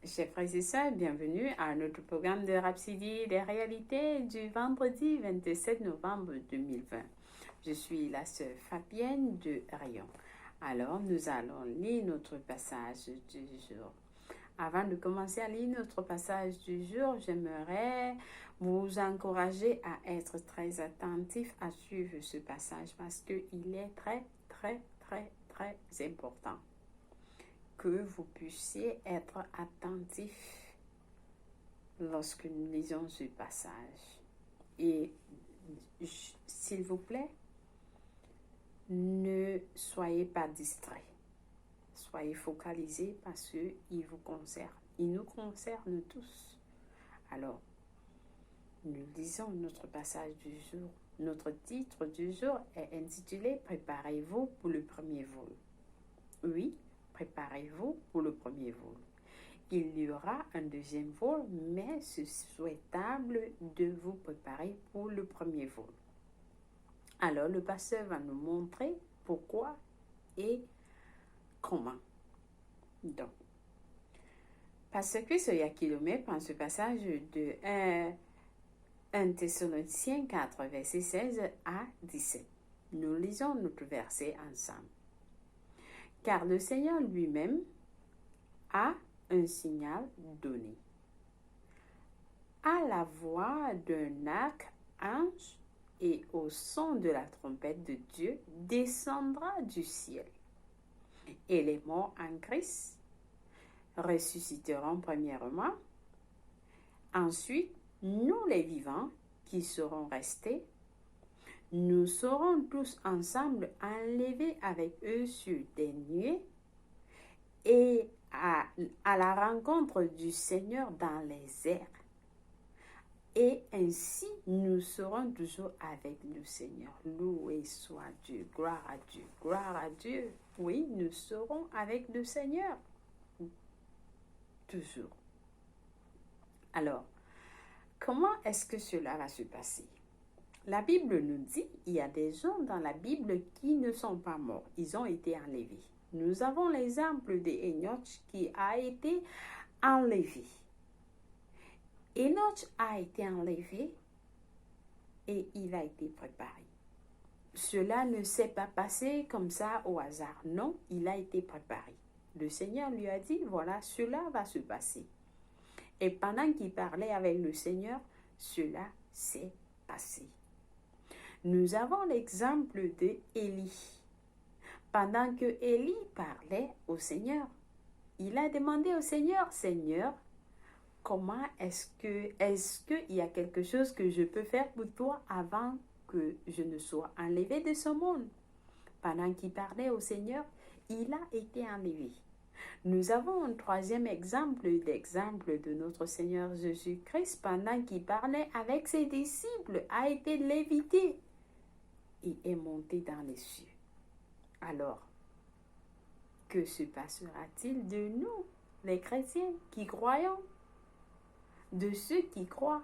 Chers frères et sœurs, bienvenue à notre programme de Rhapsodie des réalités du vendredi 27 novembre 2020. Je suis la sœur Fabienne de Rayon. Alors, nous allons lire notre passage du jour. Avant de commencer à lire notre passage du jour, j'aimerais vous encourager à être très attentif à suivre ce passage parce qu'il est très important que vous puissiez être attentif lorsque nous lisons ce passage. Et s'il vous plaît, ne soyez pas distraits. Soyez focalisés parce qu'il vous concerne. Il nous concerne tous. Alors, nous lisons notre passage du jour. Notre titre du jour est intitulé « Préparez-vous pour le premier vol ». Oui, préparez-vous pour le premier vol. Il y aura un deuxième vol, mais c'est souhaitable de vous préparer pour le premier vol. Alors, le pasteur va nous montrer pourquoi et comment. Donc, Pasteur Christ Kilomètre prend ce passage de 1 Thessaloniciens 4, verset 16 à 17. Nous lisons notre verset ensemble. Car le Seigneur lui-même a un signal donné. À la voix d'un archange et au son de la trompette de Dieu descendra du ciel. Et les morts en Christ ressusciteront premièrement. Ensuite, nous les vivants qui serons restés, nous serons tous ensemble enlevés avec eux sur des nuées et à la rencontre du Seigneur dans les airs. Et ainsi, nous serons toujours avec le Seigneur. Loué soit Dieu, gloire à Dieu, gloire à Dieu. Oui, nous serons avec le Seigneur. Toujours. Alors, comment est-ce que cela va se passer? La Bible nous dit qu'il y a des gens dans la Bible qui ne sont pas morts. Ils ont été enlevés. Nous avons l'exemple d'Enoch qui a été enlevé. Enoch a été enlevé et il a été préparé. Cela ne s'est pas passé comme ça au hasard. Non, il a été préparé. Le Seigneur lui a dit, voilà, cela va se passer. Et pendant qu'il parlait avec le Seigneur, cela s'est passé. Nous avons l'exemple de Élie. Pendant que Élie parlait au Seigneur, il a demandé au Seigneur, Seigneur, comment est-ce qu'il y a quelque chose que je peux faire pour toi avant que je ne sois enlevé de ce monde? Pendant qu'il parlait au Seigneur, il a été enlevé. Nous avons un troisième exemple de notre Seigneur Jésus-Christ pendant qu'il parlait avec ses disciples, a été lévité et est monté dans les cieux. Alors, que se passera-t-il de nous, les chrétiens qui croyons, de ceux qui croient?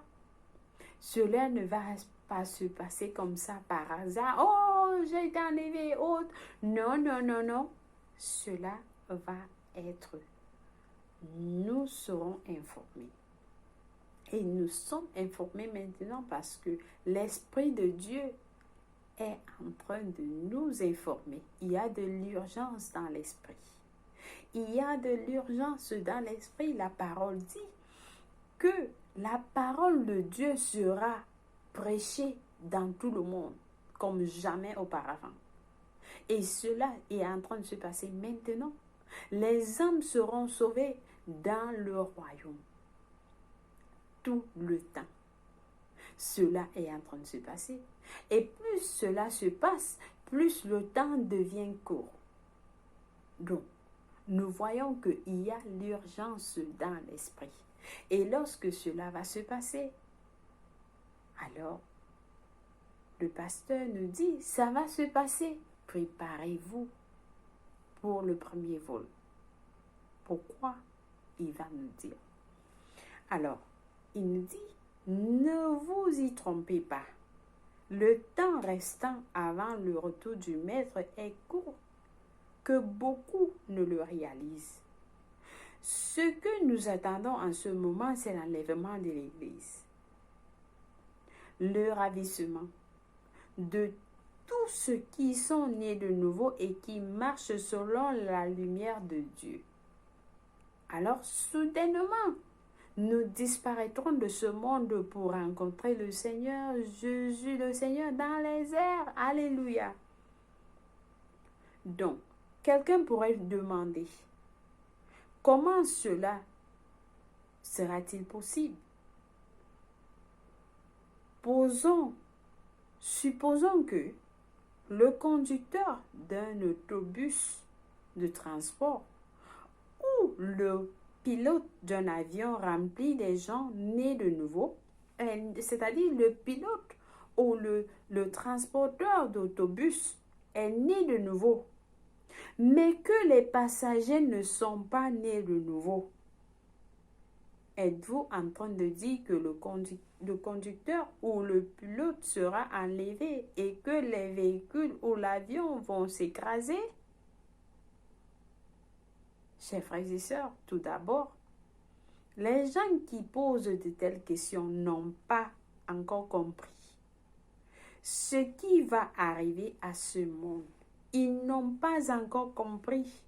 Cela ne va pas se passer comme ça par hasard. Oh, j'ai été enlevé, autre. Non. Cela va être. Nous serons informés. Et nous sommes informés maintenant parce que l'Esprit de Dieu est en train de nous informer. Il y a de l'urgence dans l'esprit. Il y a de l'urgence dans l'esprit. La parole dit que la parole de Dieu sera prêchée dans tout le monde comme jamais auparavant. Et cela est en train de se passer maintenant. Les âmes seront sauvées dans le royaume. Tout le temps. Cela est en train de se passer. Et plus cela se passe, plus le temps devient court. Donc, nous voyons qu'il y a l'urgence dans l'esprit. Et lorsque cela va se passer, alors, le pasteur nous dit, ça va se passer. Préparez-vous pour le premier vol. Pourquoi? Il va nous dire. Alors, il nous dit, ne vous y trompez pas. Le temps restant avant le retour du maître est court, que beaucoup ne le réalisent. Ce que nous attendons en ce moment, c'est l'enlèvement de l'Église, le ravissement de tous ceux qui sont nés de nouveau et qui marchent selon la lumière de Dieu. Alors, soudainement, nous disparaîtrons de ce monde pour rencontrer le Seigneur Jésus, le Seigneur dans les airs. Alléluia. Donc, quelqu'un pourrait demander, comment cela sera-t-il possible? Supposons que le conducteur d'un autobus de transport ou le pilote d'un avion rempli de gens nés de nouveau, c'est-à-dire le pilote ou le transporteur d'autobus est né de nouveau, mais que les passagers ne sont pas nés de nouveau. Êtes-vous en train de dire que le conducteur ou le pilote sera enlevé et que les véhicules ou l'avion vont s'écraser? Chers frères et sœurs, tout d'abord, les gens qui posent de telles questions n'ont pas encore compris ce qui va arriver à ce monde. Ils n'ont pas encore compris.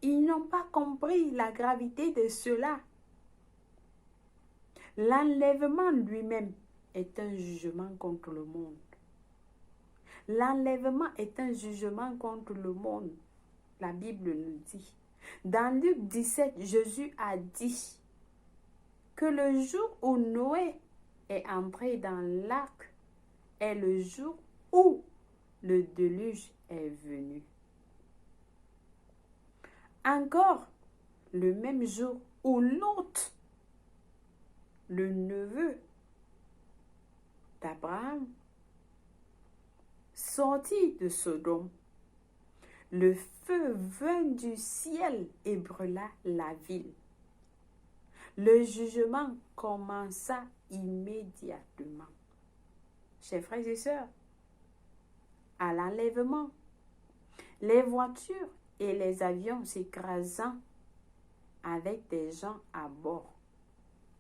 Ils n'ont pas compris la gravité de cela. L'enlèvement lui-même est un jugement contre le monde. L'enlèvement est un jugement contre le monde. La Bible nous dit. Dans Luc 17, Jésus a dit que le jour où Noé est entré dans l'arc est le jour où le déluge est venu. Encore, le même jour où Lot, le neveu d'Abraham, sortit de Sodome, le feu vint du ciel et brûla la ville. Le jugement commença immédiatement. Chers frères et sœurs, à l'enlèvement, les voitures et les avions s'écrasant avec des gens à bord.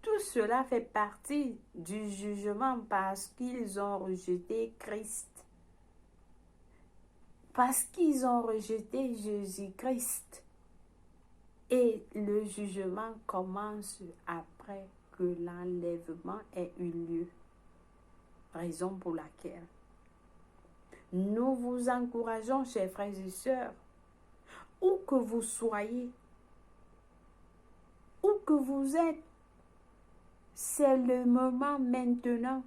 Tout cela fait partie du jugement parce qu'ils ont rejeté Christ. Parce qu'ils ont rejeté Jésus-Christ. Et le jugement commence après que l'enlèvement ait eu lieu. Raison pour laquelle nous vous encourageons, chers frères et sœurs, où que vous soyez, où que vous êtes, c'est le moment maintenant.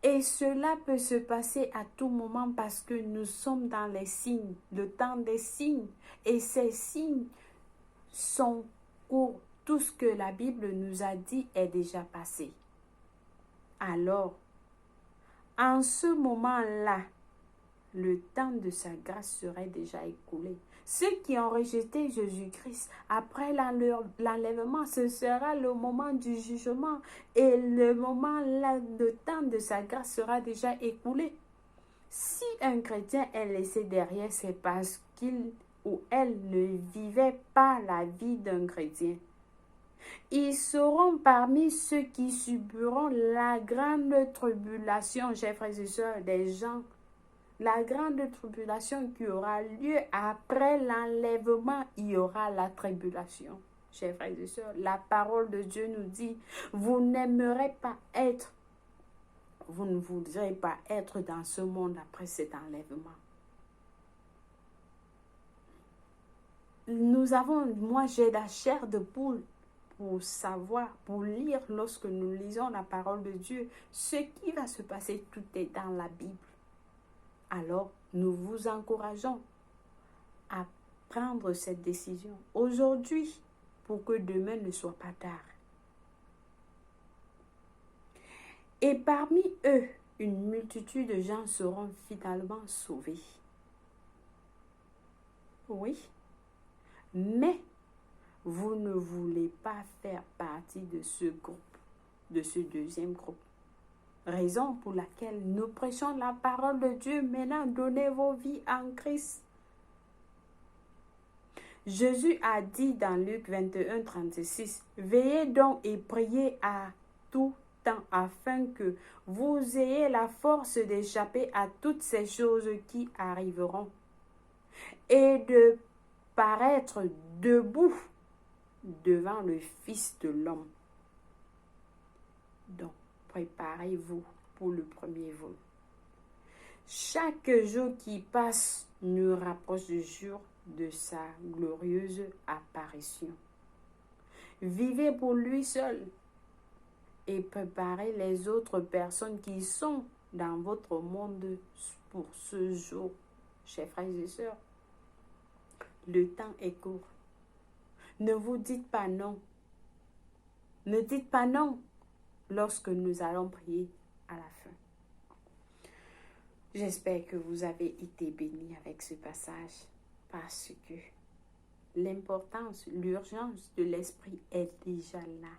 Et cela peut se passer à tout moment parce que nous sommes dans les signes, le temps des signes. Et ces signes sont courts. Tout ce que la Bible nous a dit est déjà passé. Alors, en ce moment-là, le temps de sa grâce serait déjà écoulé. Ceux qui ont rejeté Jésus-Christ après l'enlèvement, ce sera le moment du jugement et le temps de sa grâce sera déjà écoulé. Si un chrétien est laissé derrière, c'est parce qu'il ou elle ne vivait pas la vie d'un chrétien. Ils seront parmi ceux qui subiront la grande tribulation, chers frères et sœurs, des gens. La grande tribulation qui aura lieu après l'enlèvement, il y aura la tribulation. Chers frères et sœurs, la parole de Dieu nous dit, vous n'aimerez pas être, vous ne voudrez pas être dans ce monde après cet enlèvement. Moi j'ai la chair de poule pour savoir, pour lire lorsque nous lisons la parole de Dieu, ce qui va se passer, tout est dans la Bible. Alors, nous vous encourageons à prendre cette décision aujourd'hui pour que demain ne soit pas tard. Et parmi eux, une multitude de gens seront finalement sauvés. Oui, mais vous ne voulez pas faire partie de ce groupe, de ce deuxième groupe. Raison pour laquelle nous prêchons la parole de Dieu. Maintenant, donnez vos vies en Christ. Jésus a dit dans Luc 21, 36, « Veillez donc et priez à tout temps afin que vous ayez la force d'échapper à toutes ces choses qui arriveront et de paraître debout devant le Fils de l'homme. » Donc, préparez-vous pour le premier vol. Chaque jour qui passe nous rapproche du jour de sa glorieuse apparition. Vivez pour lui seul et préparez les autres personnes qui sont dans votre monde pour ce jour. Chers frères et sœurs, le temps est court. Ne vous dites pas non. Ne dites pas non lorsque nous allons prier à la fin. J'espère que vous avez été bénis avec ce passage parce que l'importance, l'urgence de l'esprit est déjà là.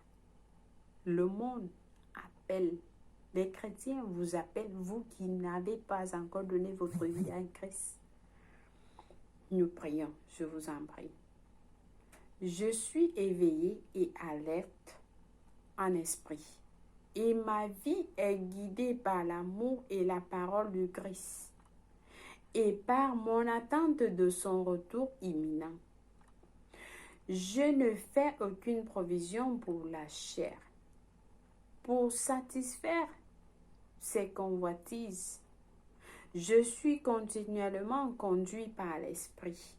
Le monde appelle, les chrétiens vous appellent, vous qui n'avez pas encore donné votre vie à Christ. Nous prions, je vous en prie. Je suis éveillé et alerte en esprit. Et ma vie est guidée par l'amour et la parole de Christ et par mon attente de son retour imminent. Je ne fais aucune provision pour la chair, pour satisfaire ses convoitises. Je suis continuellement conduit par l'Esprit,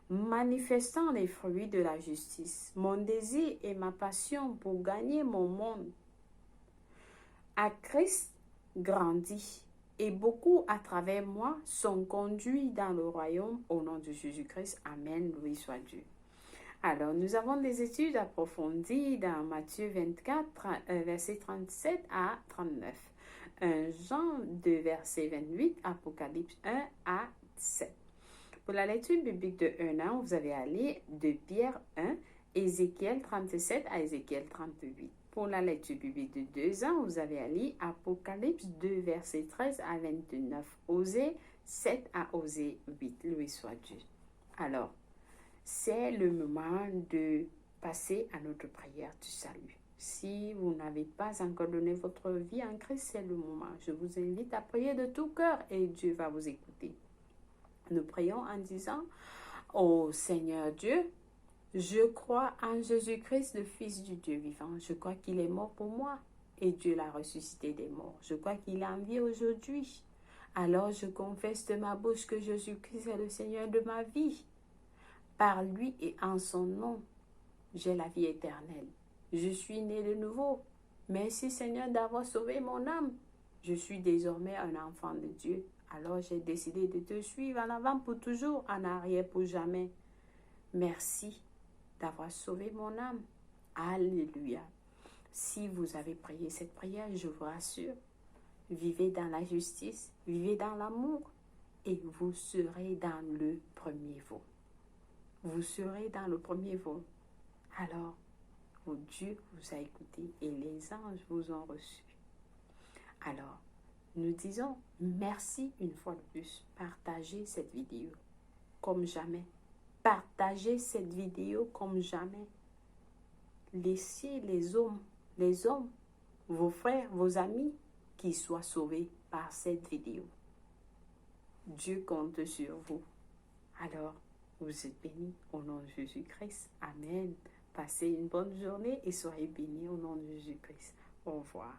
manifestant les fruits de la justice. Mon désir et ma passion pour gagner mon monde à Christ grandit et beaucoup à travers moi sont conduits dans le royaume au nom de Jésus-Christ. Amen, loué soit Dieu. Alors, nous avons des études approfondies dans Matthieu 24, versets 37 à 39. Jean 2, verset 28, Apocalypse 1 à 7. Pour la lecture biblique de 1 an, vous avez à lire de Pierre 1, Ézéchiel 37 à Ézéchiel 38. Pour la lecture biblique de 2 ans, vous avez à lire Apocalypse 2, verset 13 à 29, Osée 7 à Osée 8. Loué soit Dieu. Alors, c'est le moment de passer à notre prière du salut. Si vous n'avez pas encore donné votre vie en Christ, c'est le moment. Je vous invite à prier de tout cœur et Dieu va vous écouter. Nous prions en disant, « Ô Seigneur Dieu, je crois en Jésus-Christ, le Fils du Dieu vivant. Je crois qu'il est mort pour moi et Dieu l'a ressuscité des morts. Je crois qu'il est en vie aujourd'hui. Alors je confesse de ma bouche que Jésus-Christ est le Seigneur de ma vie. Par lui et en son nom, j'ai la vie éternelle. Je suis né de nouveau. Merci Seigneur d'avoir sauvé mon âme. Je suis désormais un enfant de Dieu. Alors j'ai décidé de te suivre en avant pour toujours, en arrière pour jamais. Merci d'avoir sauvé mon âme. Alléluia. Si vous avez prié cette prière, je vous rassure, vivez dans la justice, vivez dans l'amour et vous serez dans le premier vol. Vous serez dans le premier vol. Alors, Dieu vous a écouté et les anges vous ont reçu. Alors, nous disons merci une fois de plus. Partagez cette vidéo comme jamais. Partagez cette vidéo comme jamais. Laissez les hommes, vos frères, vos amis, qui soient sauvés par cette vidéo. Dieu compte sur vous. Alors, vous êtes bénis au nom de Jésus-Christ. Amen. Passez une bonne journée et soyez bénis au nom de Jésus-Christ. Au revoir.